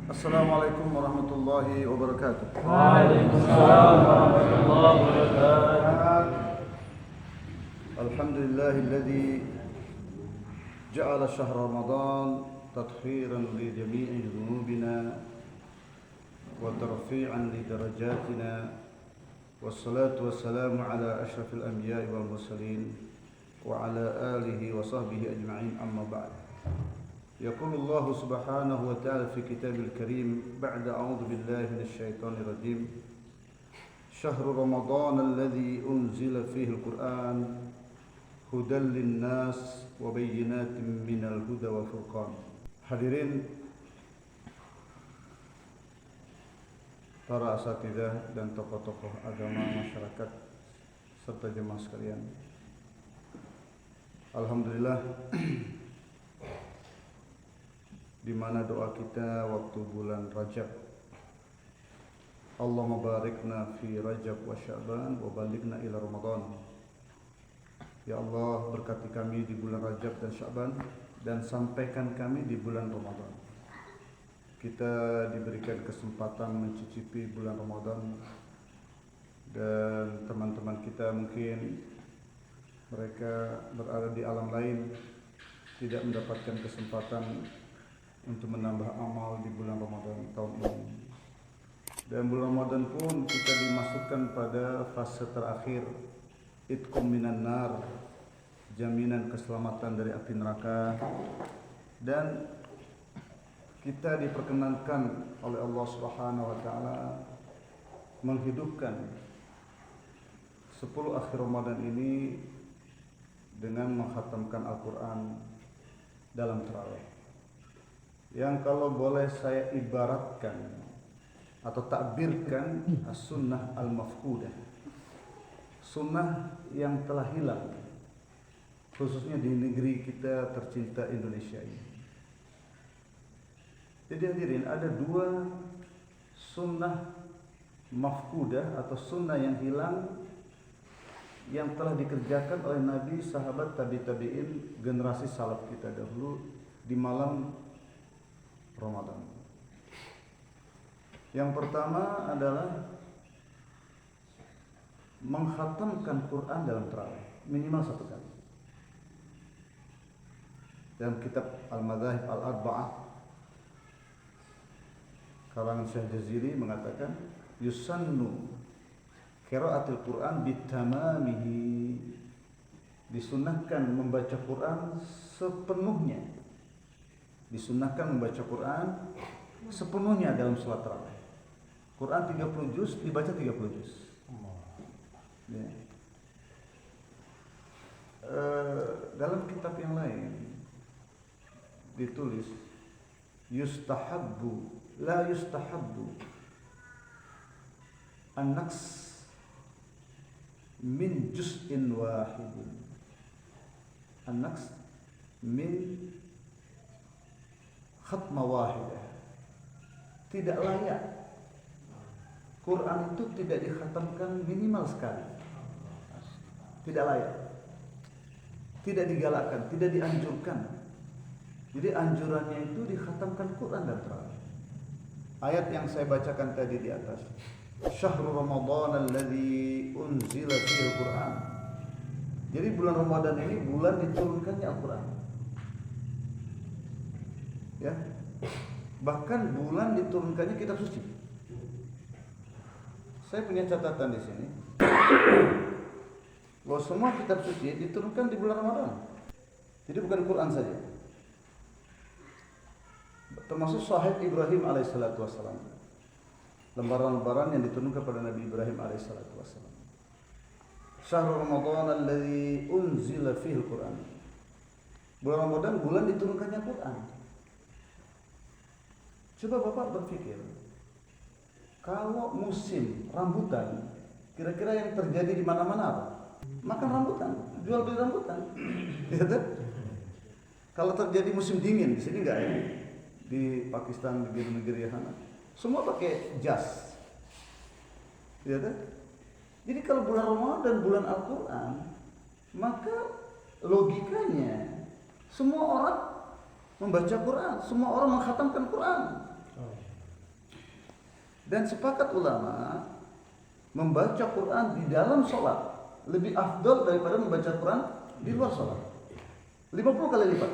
Assalamualaikum warahmatullahi wabarakatuh. Waalaikumsalam warahmatullahi wabarakatuh. Alhamdulillahilladzi ja'ala syahr Ramadan tathhiran li jami'i dhunubina wa tarfi'an li darajatina. Wassalatu wassalamu ala asyrafil anbiya'i wal mursalin wa ala alihi wa sahbihi ajma'in, amma ba'd. يقول الله سبحانه وتعالى في كتابه الكريم بعد أعوذ بالله من الشيطان الرجيم شهر رمضان الذي أنزل فيه القرآن هدى للناس وبينات من الهدى والفرقان. Hadirin para asatidzah dan tokoh-tokoh agama masyarakat serta jemaah sekalian, alhamdulillah, di mana doa kita waktu bulan Rajab, Allahumma barikna fi Rajab wa Sya'ban wa balighna ila Ramadan. Ya Allah, berkati kami di bulan Rajab dan Sya'ban dan sampaikan kami di bulan Ramadan. Kita diberikan kesempatan mencicipi bulan Ramadan, dan teman-teman kita mungkin mereka berada di alam lain tidak mendapatkan kesempatan untuk menambah amal di bulan Ramadan tahun ini. Dan bulan Ramadan pun kita dimasukkan pada fase terakhir, itqum minan nar, jaminan keselamatan dari api neraka. Dan kita diperkenankan oleh Allah Subhanahu wa taala menghidupkan 10 akhir Ramadan ini dengan mengkhatamkan Al-Qur'an dalam tarawih, yang kalau boleh saya ibaratkan atau takbirkan as-sunnah al-mafqudah, sunnah yang telah hilang khususnya di negeri kita tercinta Indonesia ini. Jadi hadirin, ada dua sunnah mafqudah atau sunnah yang hilang yang telah dikerjakan oleh Nabi, sahabat, tabi'in, generasi salaf kita dahulu di malam Ramadan. Yang pertama adalah mengkhatamkan Quran dalam tarawih minimal 1 kali. Dalam kitab Al-Madzahib Al-Arba'ah karangan Syekh Jazili mengatakan yusannu qiraatul Quran bitamamihi, disunnahkan membaca Quran sepenuhnya. Disunnahkan membaca Quran sepenuhnya dalam salat tarawih. Quran 30 juz dibaca 30 juz. Ya. Dalam kitab yang lain ditulis yustahabbu la yustahabbu an-naqs min juz'in wahidin. An-naqs min khatmah wahidah. Tidak layak Quran itu tidak dikhatamkan minimal sekali. Tidak layak, tidak digalakkan, tidak dianjurkan. Jadi anjurannya itu dikhatamkan Quran dan tarawih. Ayat yang saya bacakan tadi di atas, Syahrul Ramadan alladzi unzila fihi al-Quran. Jadi bulan Ramadan ini bulan diturunkannya Al-Quran. Ya, bahkan bulan diturunkannya kitab suci. Saya punya catatan di sini bahwa semua kitab suci diturunkan di bulan Ramadan. Jadi bukan Quran saja, termasuk Sahih Ibrahim alaihissalatu wassalam, lembaran-lembaran yang diturunkan kepada Nabi Ibrahim alaihissalatu wassalam. Syahrul Ramadan alladzi unzila fihi al-Quran. Bulan Ramadan bulan diturunkannya Quran. Coba Bapak berpikir, kalau musim rambutan, kira-kira yang terjadi di mana-mana apa? Makan rambutan, jual beli rambutan. Ya, kalau terjadi musim dingin, di sini enggak ya? Di Pakistan, di negeri sana, semua pakai jas. Ya, jadi kalau bulan Ramadan, bulan Al-Quran, maka logikanya semua orang membaca Quran, semua orang mengkhatamkan Quran. Dan sepakat ulama, membaca Quran di dalam sholat lebih afdol daripada membaca Quran di luar sholat. 50 kali lipat.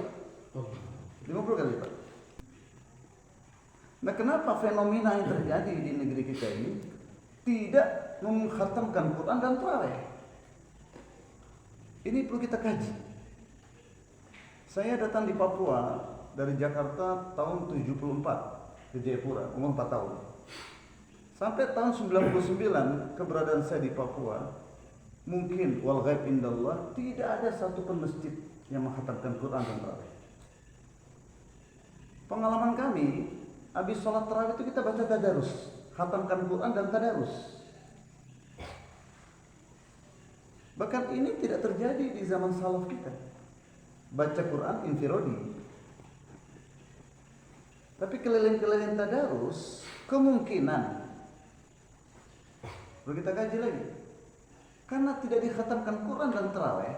50 kali lipat. Nah, kenapa fenomena yang terjadi di negeri kita ini tidak mengkhatamkan Quran dan tarawih? Ini perlu kita kaji. Saya datang di Papua dari Jakarta tahun 74 ke Jayapura, umur 4 tahun. Sampai tahun 99 keberadaan saya di Papua, mungkin wal ghaib indallah tidak ada satu pun masjid yang mengkhatamkan Quran dan tarawih. Pengalaman kami, habis sholat tarawih itu kita baca tadarus, khatamkan Quran dan tadarus. Bahkan ini tidak terjadi di zaman salaf kita. Baca Quran infirodi. Tapi keliling-keliling tadarus kemungkinan perlu kita kaji lagi. Karena tidak dikhatamkan Quran dan tarawih,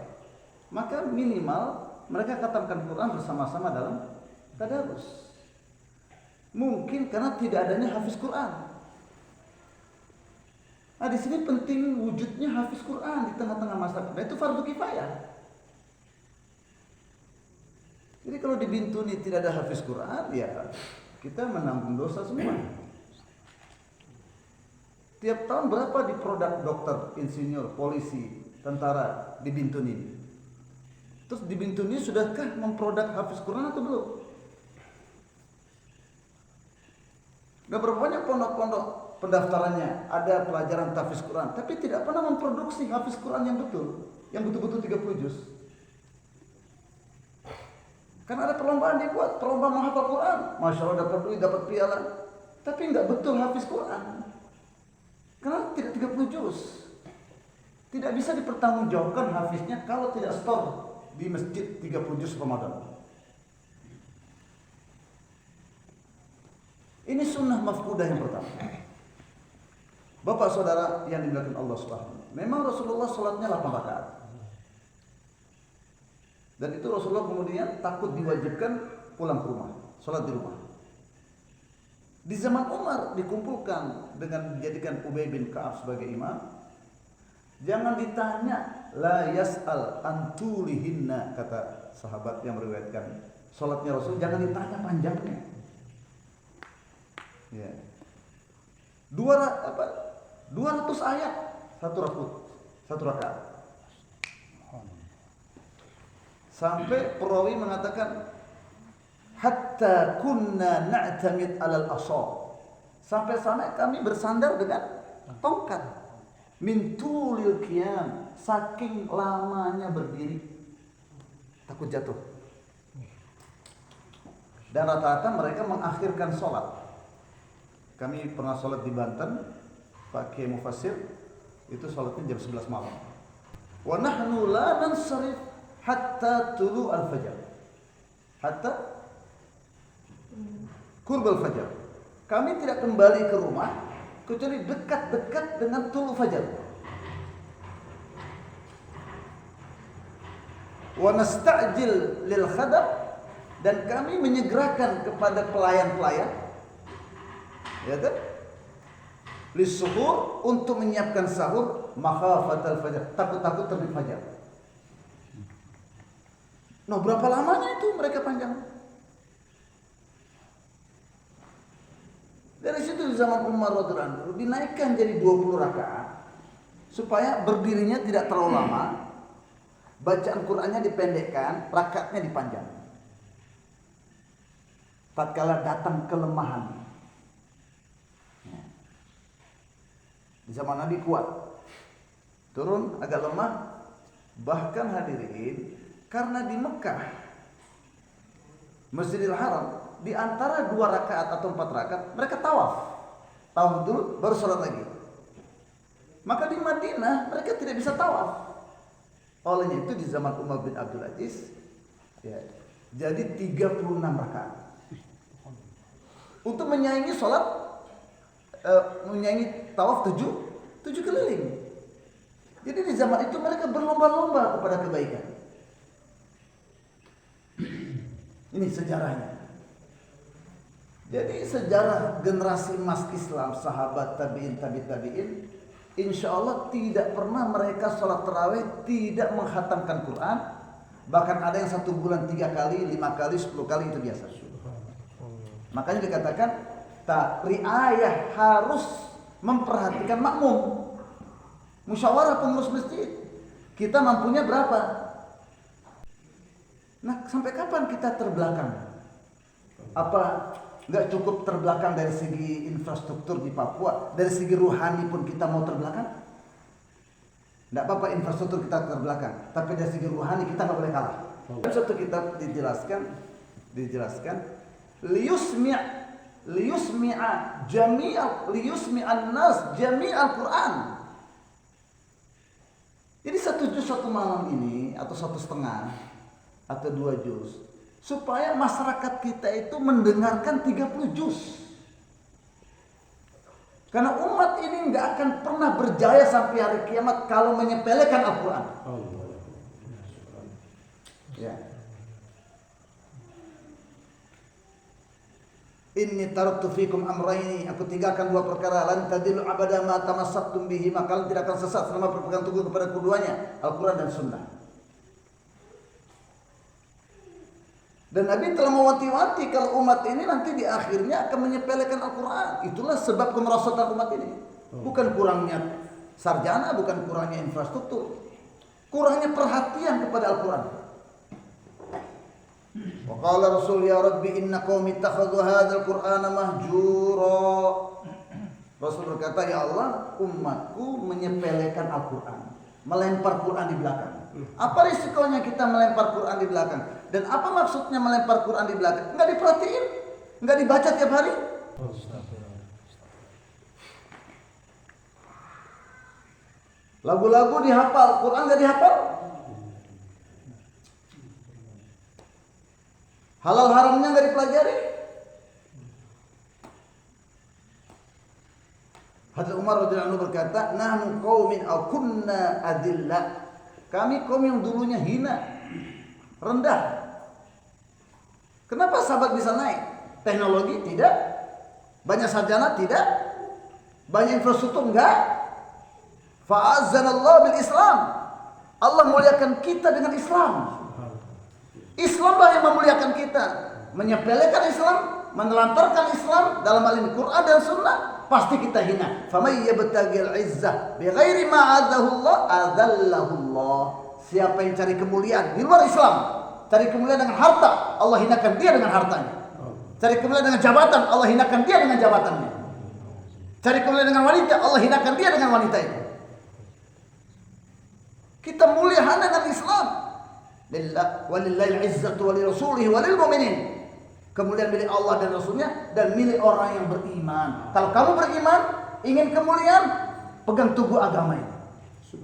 maka minimal mereka khatamkan Quran bersama-sama dalam tadarus. Mungkin karena tidak adanya hafiz Quran. Nah, di sini penting wujudnya hafiz Quran di tengah-tengah masyarakat. Nah, itu fardu kifayah. Jadi kalau di Bintuni tidak ada hafiz Quran, ya kita menanggung dosa semua. Tiap tahun berapa di produk dokter, insinyur, polisi, tentara di Bintuni? Terus di Bintuni sudahkah memproduk hafiz Quran atau belum? Udah berapa banyak pondok-pondok pendaftarannya ada pelajaran tahfiz Quran, tapi tidak pernah memproduksi hafiz Quran yang betul-betul 30 juz. Karena ada perlombaan dibuat, perlombaan menghafal Quran, masya Allah dapat duit, dapat piala, tapi nggak betul hafiz Quran. Karena tidak 30 juz. Tidak bisa dipertanggungjawabkan hafiznya kalau tidak store di masjid 30 juz Ramadan. Ini sunnah mafkudah yang pertama. Bapak saudara yang dimuliakan Allah Subhanahu. Memang Rasulullah sholatnya 8 rakaat. Dan itu Rasulullah kemudian takut diwajibkan pulang ke rumah, sholat di rumah. Di zaman Umar dikumpulkan dengan dijadikan Ubay bin Ka'ab sebagai imam. Jangan ditanya, la yas'al antulihinna, kata sahabat yang meriwayatkan sholatnya Rasul, jangan ditanya panjangnya. Ya. 200 ayat satu rakaat. Sampai perawi mengatakan hatta kunna na'tamid 'alal asab. Sampai kami bersandar dengan tongkat. Min tulil qiyam, saking lamanya berdiri. Takut jatuh. Dan rata-rata mereka mengakhirkan sholat. Kami pernah sholat di Banten, Pak Kiai Mufassir, itu sholatnya jam 11 malam. Wa nahnu la nansarif hatta tulu al-fajar. Hatta qurbal fajar. Kami tidak kembali ke rumah kecuali dekat-dekat dengan tulu fajar. Wa nasta'jil lil khadam, dan kami menyegerakan kepada pelayan-pelayan, ya kan? Lis-suhur, untuk menyiapkan sahur, makhafatal fajar, takut-takut terbit fajar. Nah, berapa lamanya itu mereka panjang? Dari situ di zaman Umar radhiyallahu anhu dinaikkan jadi 20 rakaat supaya berdirinya tidak terlalu lama, bacaan Qur'annya dipendekkan, rakaatnya dipanjang. Tatkala datang kelemahan, di zaman Nabi kuat, turun agak lemah, bahkan hadirin, karena di Mekah Masjidil Haram di antara 2 rakaat atau 4 rakaat mereka tawaf dulu baru sholat lagi. Maka di Madinah mereka tidak bisa tawaf. Olehnya itu di zaman Umar bin Abdul Aziz, ya, jadi 36 rakaat untuk menyaingi sholat, menyaingi tawaf 7 keliling. Jadi di zaman itu mereka berlomba-lomba kepada kebaikan. Ini sejarahnya. Jadi sejarah generasi emas Islam, sahabat tabi'in, tabi'in, insya Allah tidak pernah mereka sholat tarawih tidak menghatamkan Quran. Bahkan ada yang 1 bulan 3 kali, 5 kali, 10 kali itu biasa. Makanya dikatakan riayah harus memperhatikan makmum. Musyawarah pengurus masjid. Kita mampunya berapa? Nah, sampai kapan kita terbelakang? Apa nggak cukup terbelakang dari segi infrastruktur di Papua? Dari segi ruhani pun kita mau terbelakang? Nggak apa-apa infrastruktur kita terbelakang, tapi dari segi ruhani kita nggak boleh kalah. Satu kitab dijelaskan liyusmi'an nas jami'al Quran. Jadi 1 juz 1 malam ini atau 1,5 atau 2 juz supaya masyarakat kita itu mendengarkan 30 juz. Karena umat ini nggak akan pernah berjaya sampai hari kiamat kalau menyepelekan Al-Quran. Ya. Inni taraktu fikum amrayni, aku tinggalkan 2 perkara, lan tadillu abada ma tamassaktum bihi, maka kalian tidak akan sesat selama berpegang teguh kepada keduanya, Al-Quran dan Sunnah. Dan Nabi telah mewanti-wanti kalau umat ini nanti di akhirnya akan menyepelekan Al-Quran. Itulah sebab kemerosotan umat ini. Bukan kurangnya sarjana, bukan kurangnya infrastruktur, kurangnya perhatian kepada Al-Quran. Wa qala Rasul ya Rabbi inna qaumi ittakhadhu hadzal Qur'ana mahjura. Rasul berkata, ya Allah, umatku menyepelekan Al-Quran, melempar Quran di belakang. Apa risikonya kita melempar Quran di belakang? Dan apa maksudnya melempar Quran di belakang? Enggak diperhatiin, enggak dibaca tiap hari. Lagu-lagu dihafal, Quran enggak dihafal. Halal haramnya enggak dipelajari. Hadrat Umar radhiyallahu anhu berkata, "Nahnu qaumin aw kunna adillah." Kami kaum yang dulunya hina, rendah. Kenapa sahabat bisa naik? Teknologi tidak, banyak sarjana tidak, banyak infrastruktur enggak. Fa'azzanallahu bil Islam. Allah muliakan kita dengan Islam. Islamlah yang memuliakan kita. Menyepelekan Islam, menelantarkan Islam dalam hal ini Quran dan Sunnah, pasti kita hina. Faman yabtagil izzah bighairi ma adahullah adallahullah. Siapa yang cari kemuliaan di luar Islam, cari kemuliaan dengan harta, Allah hinakan dia dengan hartanya. Cari kemuliaan dengan jabatan, Allah hinakan dia dengan jabatannya. Cari kemuliaan dengan wanita, Allah hinakan dia dengan wanita itu. Kita mulia hanya dengan Islam. Lillah walillahil izzatu walirasulihi walil mu'minin. Kemuliaan milik Allah dan Rasulnya dan milik orang yang beriman. Kalau kamu beriman, ingin kemuliaan, pegang teguh agama ini.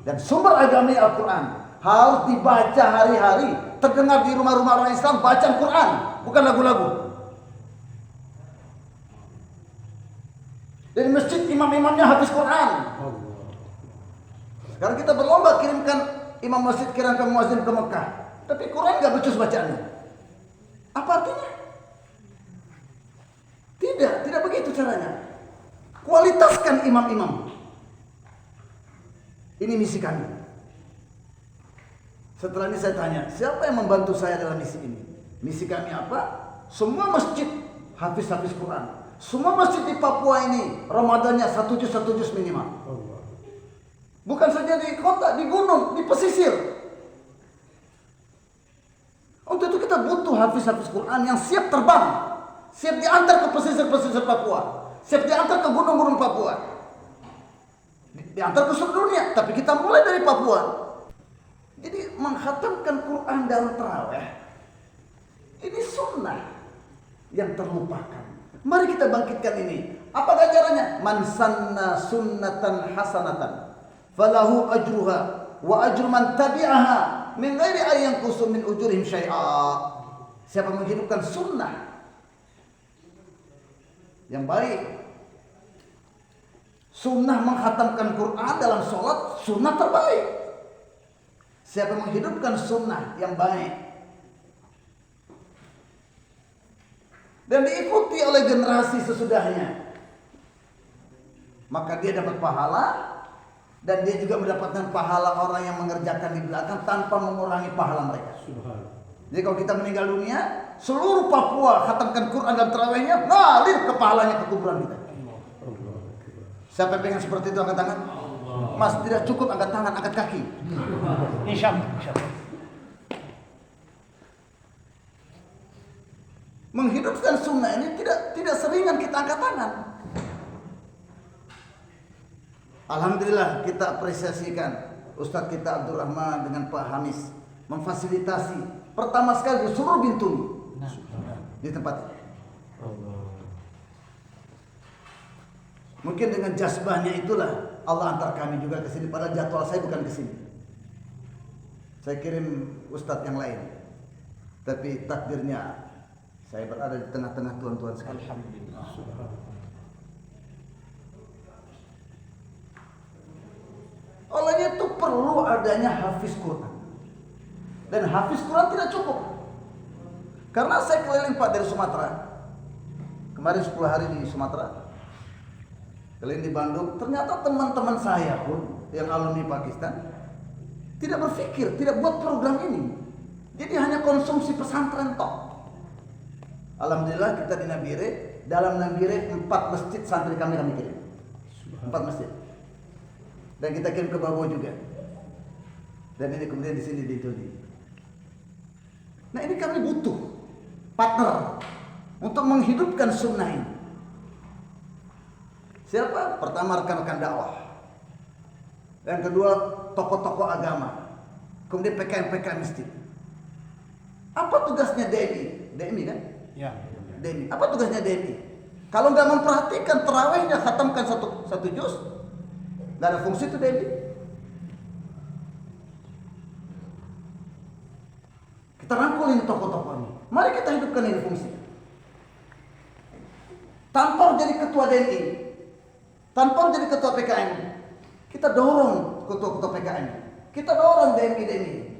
Dan sumber agama Al-Quran harus dibaca hari-hari. Terdengar di rumah-rumah orang Islam baca Al-Quran, bukan lagu-lagu. Dari masjid imam-imamnya habis Quran. Sekarang kita berlomba kirimkan imam masjid, kirimkan muazzin ke Mekah, tapi Quran nggak becus bacaannya. Apa artinya? Tidak begitu caranya. Kualitaskan imam-imam. Ini misi kami. Setelah ini saya tanya, siapa yang membantu saya dalam misi ini? Misi kami apa? Semua masjid hafiz Quran. Semua masjid di Papua ini Ramadannya 1 juz minimal. Bukan saja di kota, di gunung, di pesisir. Untuk itu kita butuh hafiz Quran yang siap terbang. Siap diantar ke pesisir-pesisir Papua, siap diantar ke gunung-gunung Papua, diantar ke seluruh dunia. Tapi kita mulai dari Papua. Jadi menghatamkan Quran dalam tarawih ini sunnah yang terlupakan. Mari kita bangkitkan ini. Apa ganjarannya? Man sanna sunnatan hasanatan falahu ajruha wa ajru man tabi'aha min ghairi ayyan qusum min ujurihim syai'a. Siapa menghidupkan sunnah yang baik, sunnah menghatamkan Quran dalam sholat, sunnah terbaik. Siapa menghidupkan sunnah yang baik, dan diikuti oleh generasi sesudahnya, maka dia dapat pahala, dan dia juga mendapatkan pahala orang yang mengerjakan di belakang tanpa mengurangi pahala mereka. Jadi kalau kita meninggal dunia, seluruh Papua khatamkan Quran dan tarawihnya, ngalir ke pahalanya ke kuburan kita. Siapa yang pengen seperti itu angkat tangan? Mas, tidak cukup angkat tangan, angkat kaki. Insyaallah. Menghidupkan sunnah ini tidak seringan kita angkat tangan. Alhamdulillah kita apresiasikan Ustadz kita Abdul Rahman dengan Pak Hamis memfasilitasi pertama sekali di seluruh Bintuni di tempat ini. Mungkin dengan jazbahnya itulah Allah antar kami juga ke sini. Padahal jadwal saya bukan ke sini. Saya kirim Ustadz yang lain. Tapi takdirnya saya berada di tengah-tengah tuan-tuan sekalian. Alhamdulillah. Olehnya itu perlu adanya hafiz Quran. Dan hafiz Quran tidak cukup. Karena saya keliling Pak dari Sumatera. Kemarin 10 hari di Sumatera. Keliling di Bandung. Ternyata teman-teman saya pun yang alumni Pakistan tidak berpikir, tidak buat program ini. Jadi hanya konsumsi pesantren tok. Alhamdulillah kita di Nabire, dalam Nabire 4 masjid santri kami kirim. 4 masjid. Dan kita kirim ke Babo juga. Dan ini kemudian di sini di Jodi. Nah ini kami butuh partner untuk menghidupkan sunnah ini. Siapa? Pertama rekan-rekan dakwah. Yang kedua tokoh-tokoh agama. Kemudian PKM masjid. Apa tugasnya DMI? DMI kan? Ya. DMI. Apa tugasnya DMI? Kalau nggak memperhatikan terawihnya, khatamkan satu juz, nggak ada fungsi itu DMI. Kita rangkul ini tokoh-tokoh ini. Mari kita hidupkan ini fungsi. Tanpa jadi ketua DMI, tanpa jadi ketua PKM, kita dorong ketua-ketua PKM, kita dorong DMI.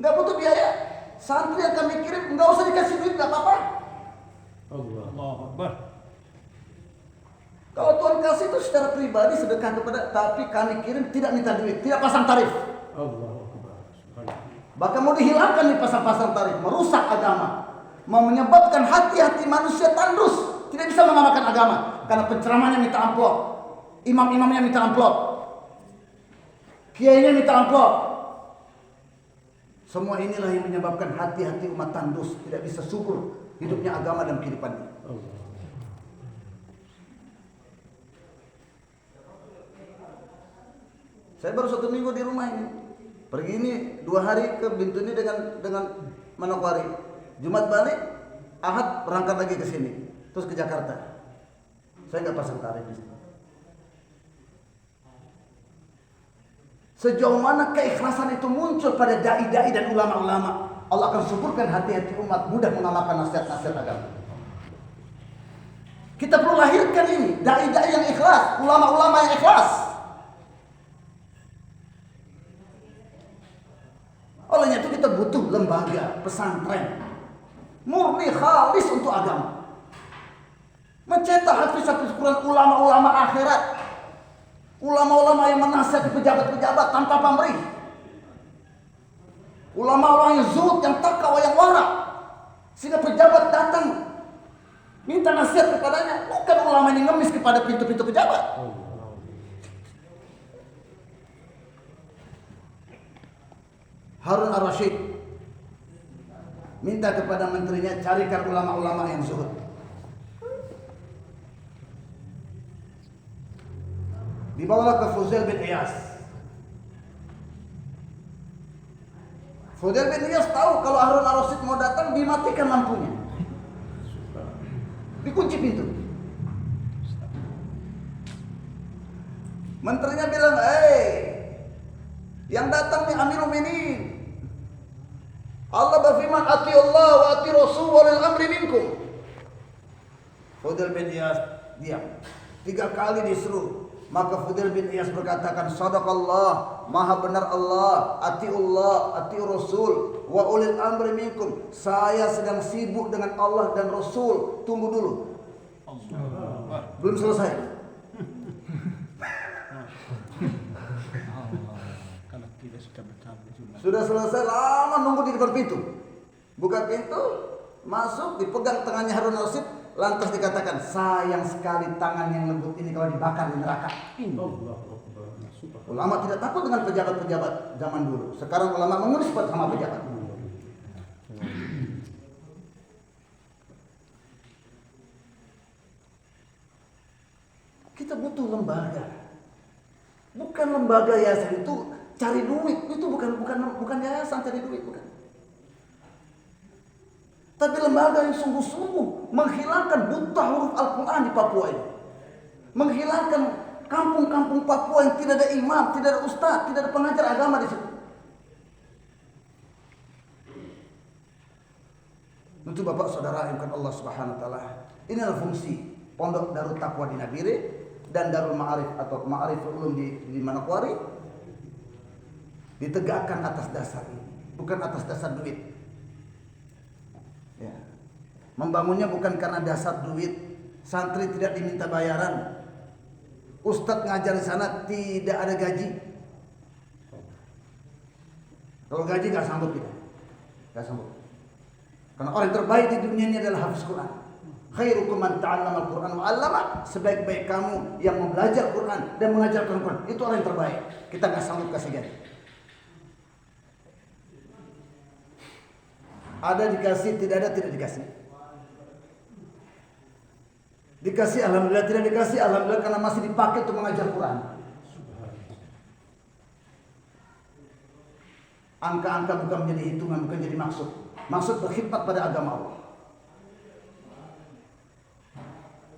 Nggak butuh biaya. Santri yang kami kirim nggak usah dikasih duit, nggak apa-apa. Allahu Akbar. Kalau Tuhan kasih itu secara pribadi sedekah kepada, tapi kami kirim tidak minta duit, tidak pasang tarif. Allahu Akbar. Bahkan mau dihilangkan di pasang-pasang tarif, merusak agama, mau menyebabkan hati-hati manusia tandus, tidak bisa mengamalkan agama karena penceramahnya minta amplop, imam-imamnya minta amplop, kiainya minta amplop. Semua inilah yang menyebabkan hati-hati umat tandus, tidak bisa subur hidupnya agama dan kehidupannya. Saya baru 1 minggu di rumah ini. Pergi ini 2 hari ke Bintuni dengan Manokwari. Jumat balik, Ahad berangkat lagi ke sini, terus ke Jakarta. Saya nggak pasang tarif di sini. Sejauh mana keikhlasan itu muncul pada dai-dai dan ulama-ulama, Allah akan suburkan hati-hati umat mudah mengamalkan nasihat-nasihat agama. Kita perlu lahirkan ini, dai-dai yang ikhlas, ulama-ulama yang ikhlas. Olehnya itu kita butuh lembaga pesantren murni khalis untuk agama. Mencetak hafiz-hafiz Quran, ulama-ulama akhirat. Ulama-ulama yang menasihati pejabat-pejabat tanpa pamrih. Ulama-ulama yang zuhud, yang taqwa, yang wara. Sehingga pejabat datang minta nasihat kepadanya. Bukan ulama yang ngemis kepada pintu-pintu pejabat. Harun Ar-Rasyid minta kepada menterinya, carikan ulama-ulama yang zuhud. Dibawalah ke Fudail bin Iyas. Fudail bin Iyas tahu kalau Harun Ar-Rasyid mau datang, dimatikan lampunya, dikunci pintu. Menterinya bilang, yang datang nih Amirul Mukminin. Allah berfirman, ati Allah wa ati Rasul wa lil amri minkum. Fudail bin Iyas diam. 3 kali disuruh Maka Fudail bin Iyas berkatakan, sadaqallah, maha benar Allah, atiullah, atiur Rasul, wa ulil amri minkum. Saya sedang sibuk dengan Allah dan Rasul. Tunggu dulu. Belum selesai. Kalau kita sudah bertemu Sudah selesai, lama nunggu di depan pintu. Buka pintu, masuk, dipegang tangannya Harun Ar-Rasyid, lantas dikatakan, sayang sekali tangan yang lembut ini kalau dibakar di neraka. Ulama tidak takut dengan pejabat-pejabat zaman dulu. Sekarang ulama mengurus sama pejabat. Kita butuh lembaga. Bukan lembaga yayasan itu cari duit. Itu bukan yayasan cari duit, bukan. Tapi lembaga yang sungguh-sungguh menghilangkan buta huruf Al-Quran di Papua ini. Menghilangkan kampung-kampung Papua yang tidak ada imam, tidak ada ustaz, tidak ada pengajar agama di situ. Untuk Bapak Saudara yang Allah Subhanahu wa taala. Inilah fungsi Pondok Darut Taqwa di Nabire dan Darul Ma'arif atau Ma'ariful Ulum di Manokwari ditegakkan atas dasar ini, bukan atas dasar duit. Ya. Membangunnya bukan karena dasar duit. Santri tidak diminta bayaran. Ustadz ngajar di sana tidak ada gaji. Kalau gaji gak sanggup kita, gak sanggup. Karena orang terbaik di dunia ini adalah hafiz Quran. Khairukum man ta'allama al-Quran wa 'allama. Sebaik-baik kamu yang belajar Quran dan mengajarkan Quran. Itu orang yang terbaik. Kita gak sanggup kasih gaji. Ada dikasih, tidak ada tidak dikasih. Dikasih alhamdulillah, tidak dikasih alhamdulillah karena masih dipakai untuk mengajar Quran. Angka-angka bukan menjadi hitungan, bukan jadi maksud. Maksud berkhidmat pada agama Allah.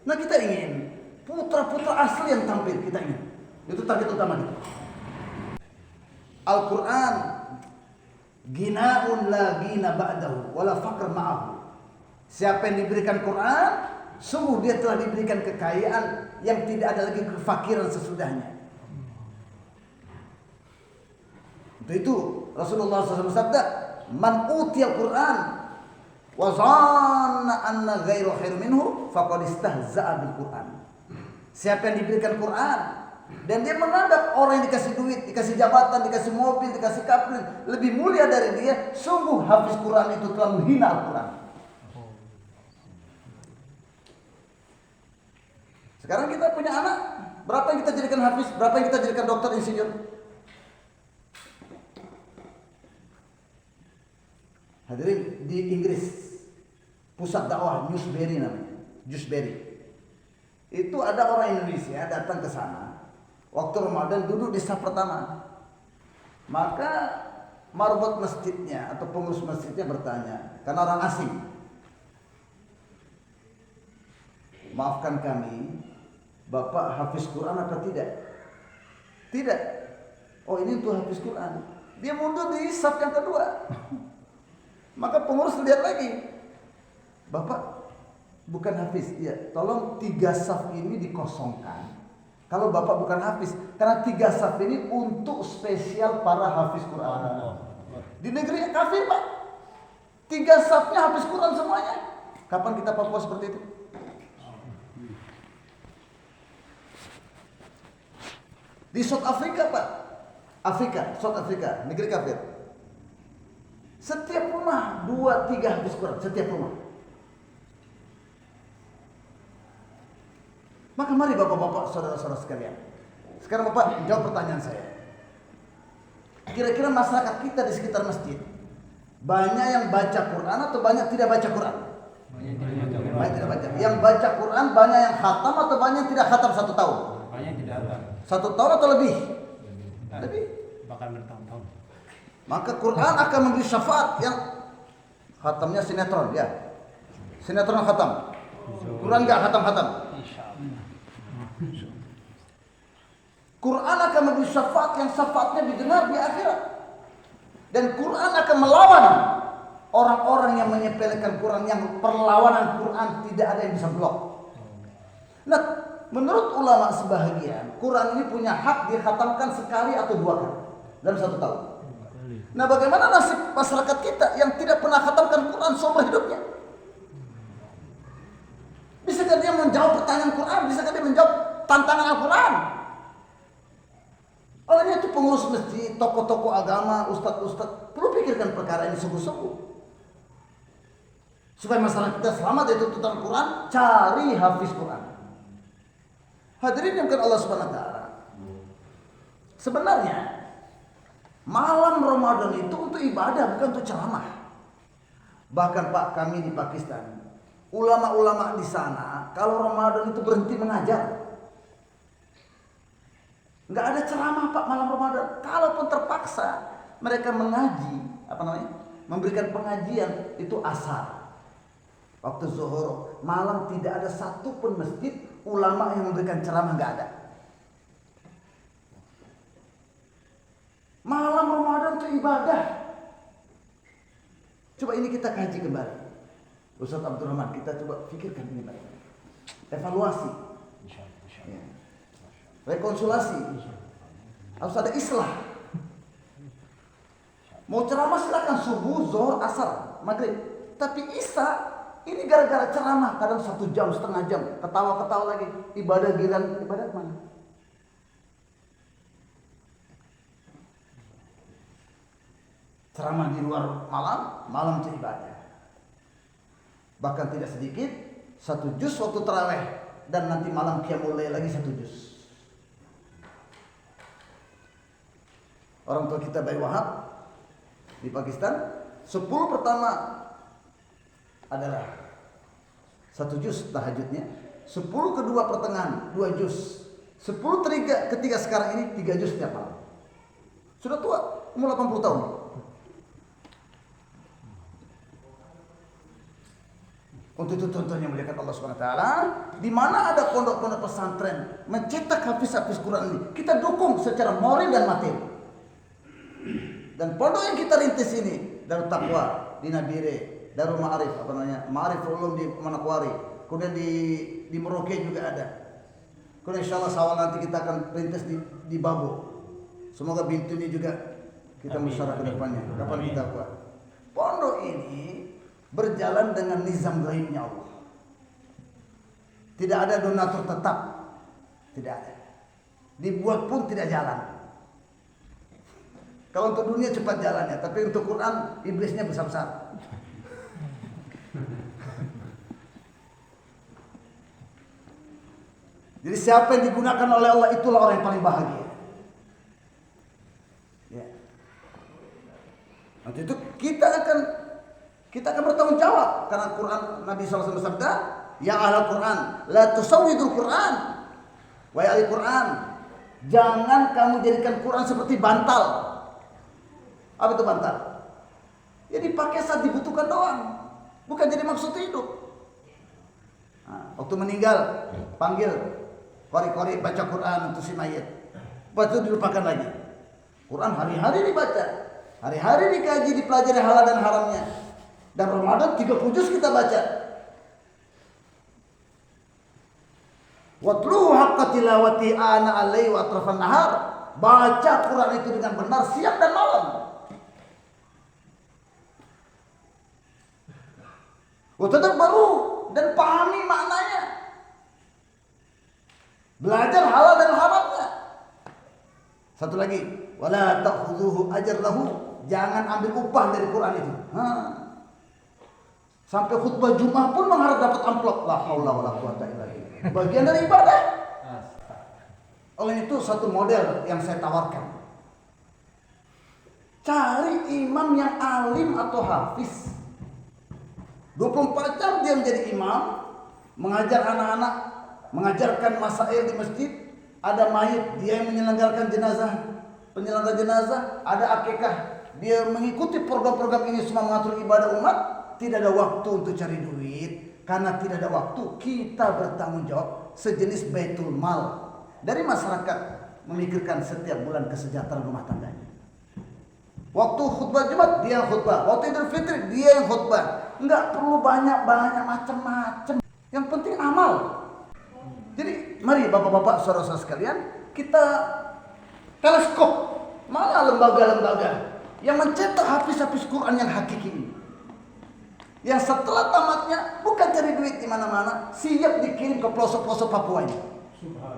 Nah, kita ingin putra-putra asli yang tampil, kita ingin. Itu target utama kita. Al-Quran ginaun la gina ba'dahu wala faqr ma'ahu. Siapa yang diberikan Quran, sungguh dia telah diberikan kekayaan yang tidak ada lagi kefakiran sesudahnya. Untuk itu Rasulullah SAW bersabda, man utiyal Quran wa zanna anna ghairu khairu minhu faqad istahza'a bil Quran. Siapa yang diberikan Quran dan dia menganggap orang yang dikasih duit, dikasih jabatan, dikasih mobil, dikasih kapling lebih mulia dari dia, sungguh hafiz Quran itu telah menghina Al-Quran. Sekarang kita punya anak, berapa yang kita jadikan hafiz, berapa yang kita jadikan dokter, insinyur? Hadirin, di Inggris, pusat dakwah Newsbury namanya, Newsbury. Itu ada orang Indonesia datang ke sana. Waktu Ramadan duduk di saf pertama. Maka marbot masjidnya atau pengurus masjidnya bertanya, karena orang asing. Maafkan kami, Bapak hafiz Quran atau tidak? Tidak. Oh, ini untuk hafiz Quran. Dia mundur di saf yang kedua. Maka pengurus lihat lagi. Bapak bukan hafiz. Ya, tolong 3 saf ini dikosongkan. Kalau Bapak bukan hafiz, karena 3 saf ini untuk spesial para hafiz Quran. Di negeri kafir, Pak. 3 safnya hafiz Quran semuanya. Kapan kita Papua seperti itu? Di South Africa, Pak. South Africa, negeri kafir. Setiap rumah 2-3 hafiz Quran, setiap rumah. Maka mari bapak-bapak, saudara-saudara sekalian. Sekarang Bapak jawab pertanyaan saya. Kira-kira masyarakat kita di sekitar masjid banyak yang baca Quran atau banyak tidak baca Quran? Banyak tidak baca. Yang baca Quran banyak yang khatam atau banyak yang tidak khatam 1 tahun? Banyak tidak khatam. 1 tahun atau lebih? Lebih. Bahkan bertahun-tahun. Maka Quran akan memberi syafaat yang khatamnya sinetron, ya. Sinetron khatam. Quran enggak khatam-khatam. Quran akan memberi syafaat yang syafaatnya didengar di akhirat. Dan Quran akan melawan orang-orang yang menyepelekan Quran, yang perlawanan Quran tidak ada yang bisa blok. Nah, menurut ulama sebahagian, Quran ini punya hak dikhatamkan sekali atau 2 kali dalam 1 tahun. Nah, bagaimana nasib masyarakat kita yang tidak pernah khatamkan Quran seumur hidupnya? Bisakah dia menjawab pertanyaan Quran? Bisakah dia menjawab tantangan Al-Quran? Olehnya itu pengurus masjid, tokoh-tokoh agama, ustadz-ustadz perlu pikirkan perkara ini sungguh-sungguh. Supaya masyarakat kita selamat dari tuntutan Quran, cari hafiz Quran. Hadirin yang Allah Subhanahu wa taala. Sebenarnya malam Ramadan itu untuk ibadah, bukan untuk ceramah. Bahkan Pak, kami di Pakistan, ulama-ulama di sana kalau Ramadan itu berhenti mengajar. Nggak ada ceramah Pak malam Ramadan. Kalaupun terpaksa mereka mengaji, memberikan pengajian itu asar. Waktu zuhur, malam tidak ada satupun masjid ulama yang memberikan ceramah, nggak ada. Malam Ramadan itu ibadah. Coba ini kita kaji kembali. Ustaz Abdul Rahman, kita coba pikirkan ini Pak. Evaluasi. Ya. Rekonsultasi. Harus ada islah. Mau ceramah silakan subuh, zuhur, asar, maghrib. Tapi isya ini gara-gara ceramah kadang 1 jam, setengah jam, ketawa-ketawa lagi. Ibadah giliran ibadah mana? Ceramah di luar malam itu ibadah. Bahkan tidak sedikit 1 juz waktu tarawih dan nanti malam qiyamul lail lagi 1 juz. Orang tua kita Bayi Wahab di Pakistan, 10 pertama adalah 1 juz tahajudnya, 10 kedua pertengahan 2 juz, 10 ketiga sekarang ini 3 juz setiap malam. Sudah tua, umur 80 tahun. Untuk itu contohnya melihat Allah Subhanahu wa taala, di mana ada pondok-pondok pesantren mencetak hafiz-hafiz Quran ini, kita dukung secara moral dan materi. Dan pondok yang kita rintis ini, Darut Taqwa di Nabire, Darul Ma'arif, Ma'arif Ulum di Manokwari, kemudian di Merauke juga ada. Kemudian insyaallah sawal nanti kita akan rintis di Babo. Semoga Bintu ini juga kita musyawarah ke depannya. Kapan kita buat? Pondok ini berjalan dengan nizam gaibnya Allah. Tidak ada donatur tetap. Tidak ada. Dibuat pun tidak jalan. Kalau untuk dunia cepat jalannya, tapi untuk Quran iblisnya besar-besar. Jadi siapa yang digunakan oleh Allah itulah orang yang paling bahagia. Ya. Nanti itu kita akan bertanggung jawab karena Quran Nabi SAW bersabda, ya ahlul Quran, la tusawwidul Quran. Wahai ahli Quran, jangan kamu jadikan Quran seperti bantal. Apa itu bantal? Ya dipakai saat dibutuhkan doang, bukan jadi maksud hidup. Nah, waktu meninggal, panggil kori-kori baca Quran untuk si mayit. Lepas itu dilupakan lagi. Quran hari-hari dibaca, hari-hari dikaji, dipelajari halal dan haramnya. Dan Ramadan 30 juz kita baca. Watluhu haqqa tilawati ana alaihi wa atrafan nahar. Baca Quran itu dengan benar siang dan malam. Watadabbaru dan pahami maknanya. Belajar halal dan haramnya. Satu lagi, wala ta'khudhuhu ajrahu, jangan ambil upah dari Quran itu. Sampai khutbah Jumat pun mengharap dapat amplop. La haula wala quwata illa billah. Bagian dari ibadah. Oleh itu satu model yang saya tawarkan. Cari imam yang alim atau hafiz. 24 jam dia menjadi imam, mengajar anak-anak, mengajarkan masail di masjid. Ada mayit, dia yang menyelenggarakan jenazah, penyelenggara jenazah. Ada akikah, dia mengikuti program-program ini semua, mengatur ibadah umat. Tidak ada waktu untuk cari duit. Karena tidak ada waktu, kita bertanggung jawab sejenis baitul mal dari masyarakat, memikirkan setiap bulan kesejahteraan rumah tangganya. Waktu khutbah Jumat dia yang khutbah, waktu Idul Fitri dia yang khutbah. Enggak perlu banyak macam-macam. Yang penting amal. Jadi mari bapak-bapak, saudara-saudara sekalian, kita teleskop mana lembaga-lembaga yang mencetak hafiz-hafiz Quran yang hakiki ini. Yang setelah tamatnya bukan cari duit di mana-mana, siap dikirim ke pelosok-pelosok Papua ini.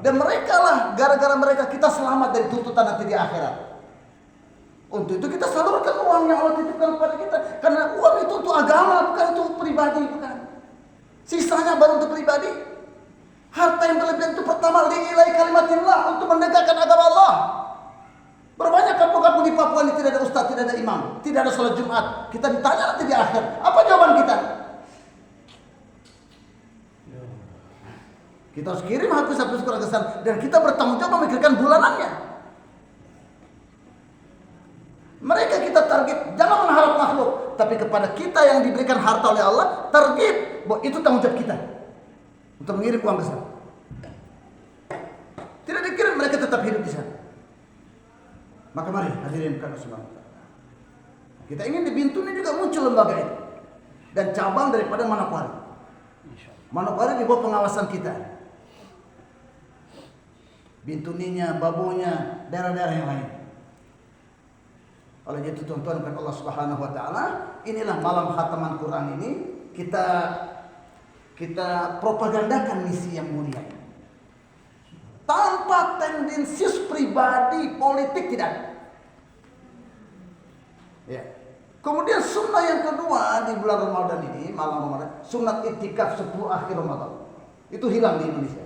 Dan mereka lah, gara-gara mereka kita selamat dari tuntutan nanti di akhirat. Untuk itu kita salurkan uang yang Allah titipkan kepada kita. Karena uang itu untuk agama, bukan untuk pribadi, bukan. Sisanya baru untuk pribadi. Harta yang berlebihan itu pertama li'ilai kalimatillah, untuk menegakkan agama Allah. Berbanyak kampung-kampung di Papua ini tidak ada ustaz, tidak ada imam, tidak ada salat Jumat. Kita ditanya nanti di akhir, apa jawaban kita? Kita harus kirim hafiz-hafiz Quran ke sana dan kita bertanggung jawab memikirkan bulanannya. Mereka kita target, jangan mengharap makhluk, tapi kepada kita yang diberikan harta oleh Allah, target bahwa itu tanggung jawab kita untuk mengirim uang ke sana. Tidak dikirim, mereka tetap hidup di sana. Maka mari hadirin karena semua. Kita ingin di Bintuni juga muncul lembaga itu dan cabang daripada Manokwari. Manokwari di bawah pengawasan kita. Bintuninya, Babonya, daerah-daerah yang lain. Oleh itu tuan-tuan kan Allah Subhanahu wa taala, inilah malam khataman Quran ini kita propagandakan misi yang mulia. Tanpa tendensius pribadi politik tidak. Ya. Kemudian sunnah yang kedua di bulan Ramadan ini, malam Ramadan, sunat iktikaf 10 akhir Ramadan. Itu hilang di Indonesia.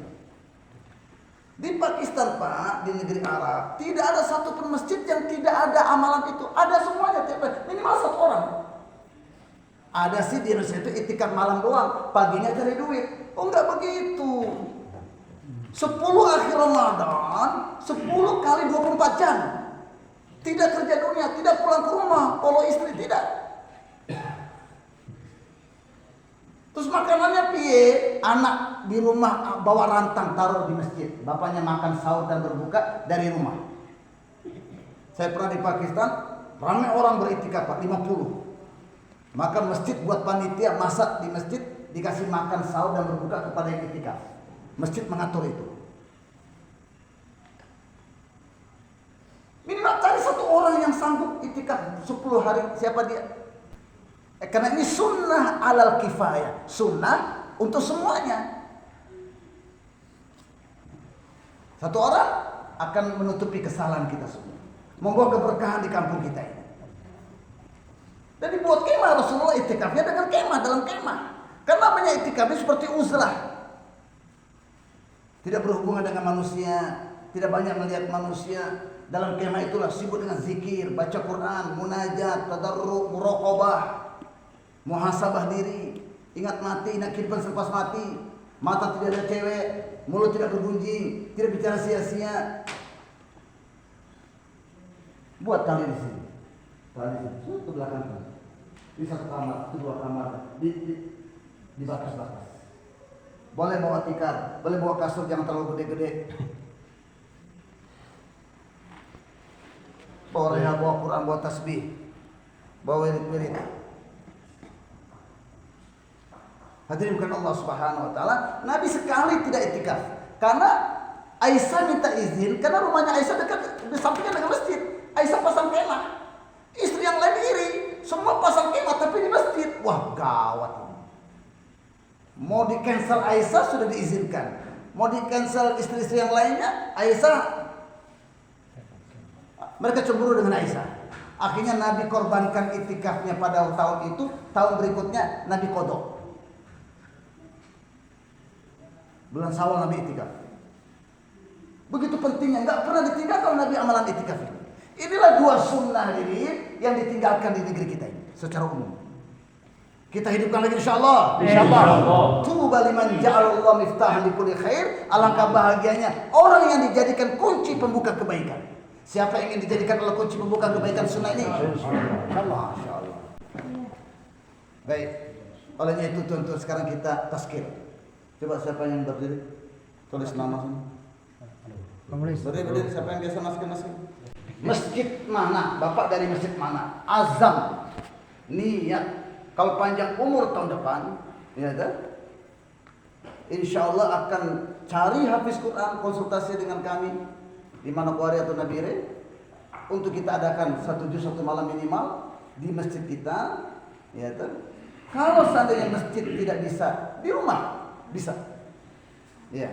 Di Pakistan Pak, di negeri Arab, tidak ada satupun masjid yang tidak ada amalan itu. Ada semuanya, minimal 1 orang. Ada sih di Indonesia itu iktikaf malam doang, paginya cari duit. Oh enggak begitu. 10 akhir Ramadan, 10 kali 24 jam. Tidak kerja dunia, tidak pulang ke rumah, follow istri, tidak. Terus makanannya piye? Anak di rumah bawa rantang taruh di masjid. Bapaknya makan sahur dan berbuka dari rumah. Saya pernah di Pakistan, ramai orang beriktikaf Pak, 50. Maka masjid buat panitia masak di masjid, dikasih makan sahur dan berbuka kepada yang iktikaf. Masjid mengatur itu. Minimal cari 1 orang yang sanggup iktikaf 10 hari. Siapa dia? Karena ini sunnah alal kifayah. Sunnah untuk semuanya. 1 orang akan menutupi kesalahan kita semua. Membawa keberkahan di kampung kita ini. Dan dibuat kemah Rasulullah iktikafnya dengan kemah, dalam kemah. Karena namanya iktikafnya seperti uzlah. Tidak berhubungan dengan manusia, tidak banyak melihat manusia. Dalam kemah itulah sibuk dengan zikir, baca Quran, munajat, tadarruk, muraqabah, muhasabah diri, ingat mati, ingat kehidupan selepas mati. Mata tidak ada cewek, mulut tidak bergunjing, tidak bicara sia-sia. Buat tali di sini, tali di sini, ke belakang kan. Di 1 kamar, 2 kamar, di batas-batas. Boleh bawa tikar, boleh bawa kasur, jangan terlalu gede-gede. Bawa reha, bawa Quran, bawa tasbih, bawa wirid-wirid. Hadirin bukan Allah Subhanahu wa taala, Nabi sekali tidak iktikaf. Karena Aisyah minta izin, karena rumahnya Aisyah dekat bersampingan dengan masjid. Aisyah pasang kemah. Istri yang lain iri, semua pasang kemah tapi di masjid. Wah, gawat ini. Mau di cancel Aisyah sudah diizinkan. Mau di cancel istri-istri yang lainnya, Aisyah mereka cemburu dengan Aisyah. Akhirnya Nabi korbankan iktikafnya pada tahun itu, tahun berikutnya Nabi qadha. Bulan Syawal Nabi iktikaf. Begitu pentingnya, enggak pernah ditinggalkan Nabi amalan iktikaf itu. Inilah 2 sunnah diri yang ditinggalkan di negeri kita ini secara umum. Kita hidupkan lagi insyaallah. Insyaallah. Tuba liman ja'alallahu miftahan likulli khair. Alangkah bahagianya orang yang dijadikan kunci pembuka kebaikan. Siapa yang ingin dijadikan Allah kunci pembuka kebaikan sunnah ini? Insyaallah. Insyaallah. Baik. Olehnya itu tuan-tuan sekarang kita tazkir. Coba siapa yang berdiri? Tulis nama sini. Berdiri, siapa yang biasa masuk? Masjid mana? Bapak dari masjid mana? Azam, niat. Kalau panjang umur tahun depan, ya kan? Insya Allah akan cari hafiz Quran, konsultasi dengan kami di Manokwari atau Nabire untuk kita adakan 1 juz 1 malam minimal di masjid kita, ya kan? Kalau seandainya masjid tidak bisa, di rumah bisa. Ya.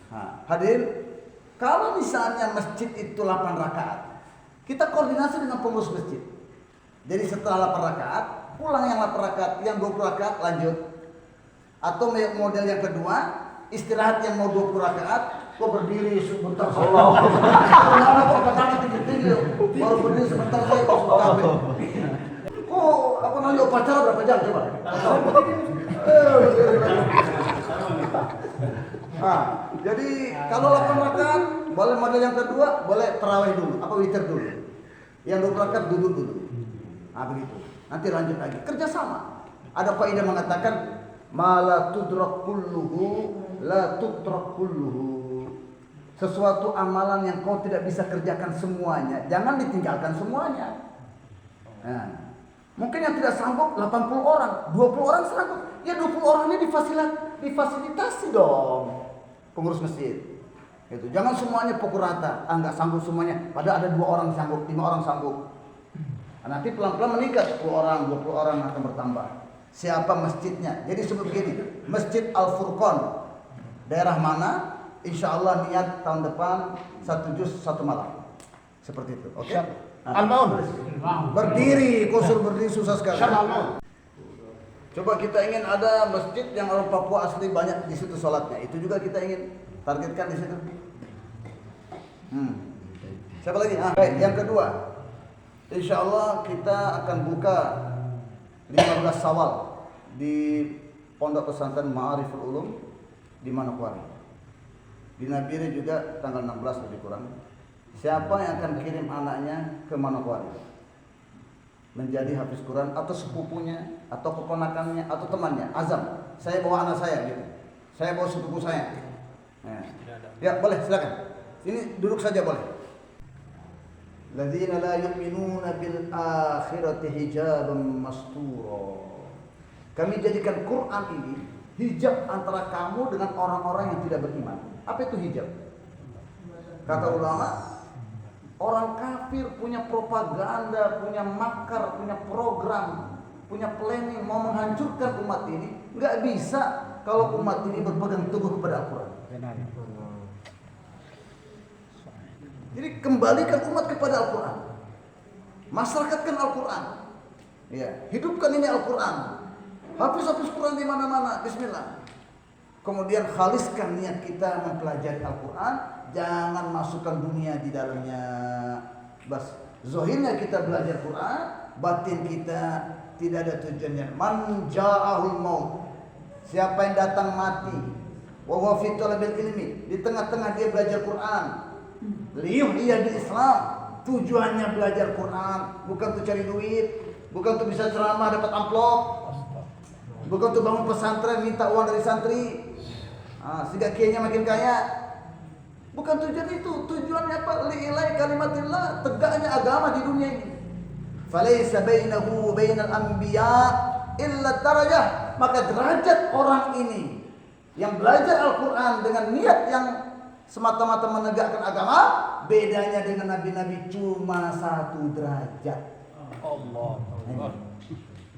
Nah, hadirin, kalau misalnya masjid itu 8 rakaat, kita koordinasi dengan pengurus masjid. Jadi setelah 8 rakaat, pulang yang 8 rakaat, yang 20 rakaat lanjut. Atau model yang kedua, istirahat yang mau 20 rakaat, kok berdiri sebentar Allah. Karena kok katakan tinggi-tinggi, baru berdiri sebentar saya kok kabeh. Oh, apa namanya upacara berapa jam coba? Nah, jadi kalau 8 rakaat, boleh model yang kedua, boleh tarawih dulu, apa witir dulu. Yang 20 rakaat duduk dulu. Nah, begitu. Nanti lanjut lagi. Kerjasama. Ada kaidah mengatakan mala tudrak kulluhu la tutrak kulluhu. Sesuatu amalan yang kau tidak bisa kerjakan semuanya, jangan ditinggalkan semuanya. Nah, mungkin yang tidak sanggup 80 orang, 20 orang sanggup. Ya 20 orang ini difasilitasi dong pengurus masjid. Itu. Jangan semuanya pukul rata. Enggak sanggup semuanya. Padahal ada 2 orang sanggup, 5 orang sanggup. Nah, nanti pelan-pelan meningkat 10 orang, 20 orang akan bertambah. Siapa masjidnya? Jadi sebut begini, Masjid Al-Furqan. Daerah mana? Insya Allah niat tahun depan 1 juz 1 malam. Seperti itu. Oke? Okay? Al-Maun. Berdiri, kosur berdiri susah sekali. Al-Maun. Coba kita ingin ada masjid yang orang Papua asli banyak di situ sholatnya. Itu juga kita ingin targetkan di situ. Siapa lagi? Baik, yang kedua. Insya Allah kita akan buka 15 Syawal di Pondok Pesantren Ma'ariful Ulum di Manokwari. Di Nabire juga tanggal 16 lebih kurang. Siapa yang akan kirim anaknya ke Manokwari menjadi hafiz Quran atau sepupunya atau keponakannya atau temannya, azam, saya bawa anak saya gitu, saya bawa sepupu saya. Ya boleh, silakan. Ini duduk saja boleh. Ladzina la yu'minuna bil akhirati hijaban mastura. Kami jadikan Quran ini hijab antara kamu dengan orang-orang yang tidak beriman. Apa itu hijab? Kata ulama, orang kafir punya propaganda, punya makar, punya program, punya planning mau menghancurkan umat ini. Nggak bisa kalau umat ini berpegang teguh kepada Al-Quran. Jadi kembalikan umat kepada Al-Quran. Masyarakatkan Al-Quran. Ya, hidupkan ini Al-Quran. Hafiz Quran di mana-mana. Bismillah. Kemudian khaliskan niat kita mempelajari Al-Quran. Jangan masukkan dunia di dalamnya. Bas, zohirnya kita belajar Quran, batin kita tidak ada tujuannya. Man ja'ahul maut. Siapa yang datang mati, wa huwa fi talabil ilmi, di tengah-tengah dia belajar Quran. Liyuhyiya bil Islam. Tujuannya belajar Quran, bukan untuk cari duit, bukan untuk bisa ceramah dapat amplop, bukan untuk bangun pesantren minta uang dari santri, sehingga kiainya makin kaya. Bukan tujuan itu. Tujuannya apa? Li'ilai kalimatillah, tegaknya agama di dunia ini. Falaysa bainahu bainal anbiya illa darajah. Maka derajat orang ini yang belajar Al-Quran dengan niat yang semata-mata menegakkan agama, bedanya dengan nabi-nabi cuma 1 derajat. Allah.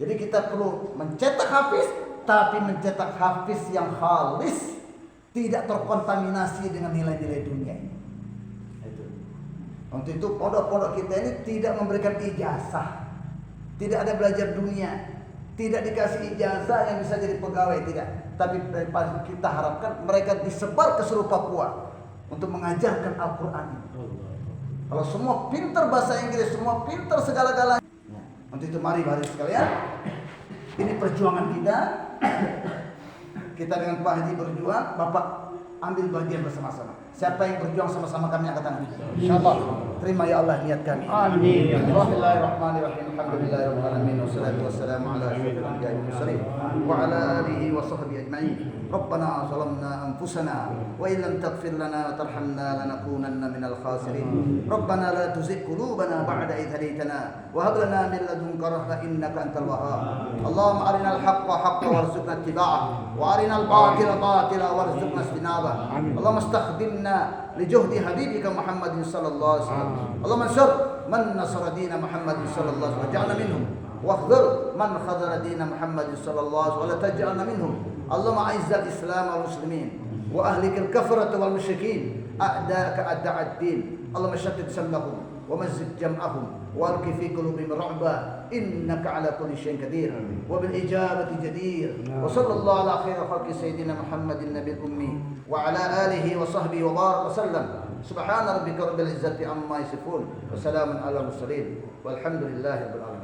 Jadi kita perlu mencetak hafiz, tapi mencetak hafiz yang khalis, tidak terkontaminasi dengan nilai-nilai dunia ini. Untuk itu pondok-pondok kita ini tidak memberikan ijazah, tidak ada belajar dunia, tidak dikasih ijazah yang bisa jadi pegawai, tidak. Tapi kita harapkan mereka disebar ke seluruh Papua untuk mengajarkan Al-Quran ini. Kalau semua pintar bahasa Inggris, semua pintar segala-galanya. Untuk itu mari sekalian, ini perjuangan kita. Kita dengan Pak Haji berjuang, Bapak ambil bagian bersama-sama. Siapa yang berjuang sama-sama kami angkat tangan. Insyaallah. Terima ya Allah niat kami. Amin. Bismillahirrahmanirrahim. Alhamdulillahirabbil alamin wassalatu wassalamu ala asyrofil anbiya'i wal mursalin wa ala alihi wa sahbihi ajma'in. ربنا ظلمنا أنفسنا وإن لم تغفر لنا وترحمنا لنكونن من الخاسرين ربنا لا تزغ قلوبنا بعد إذ هديتنا وهب لنا من لدنك رحمة إنك أنت الوهاب اللهم أرنا الحق حقا وارزقنا اتباعه وأرنا الباطل باطلا وارزقنا اجتنابه اللهم استخدمنا لجهد حبيبك محمد صلى الله عليه وسلم اللهم انصر من نصر دين محمد صلى الله عليه وسلم واجعلنا منهم واخذل من خذل دين محمد صلى الله عليه وسلم ولا تجعلنا منهم اللهم أعز الإسلام والمسلمين وأهلك الكفرة والمشركين أعداءك أعداء الدين اللهم شتت شملهم ومزق جمعهم وألق في قلوبهم رعبا إنك على كل شيء قدير وبالإجابة جدير وصلى الله على خير خلق سيدنا محمد النبي الأمي وعلى آله وصحبه وبارك وسلم سبحان ربك رب العزة عما يصفون وسلام على المرسلين والحمد لله رب العالمين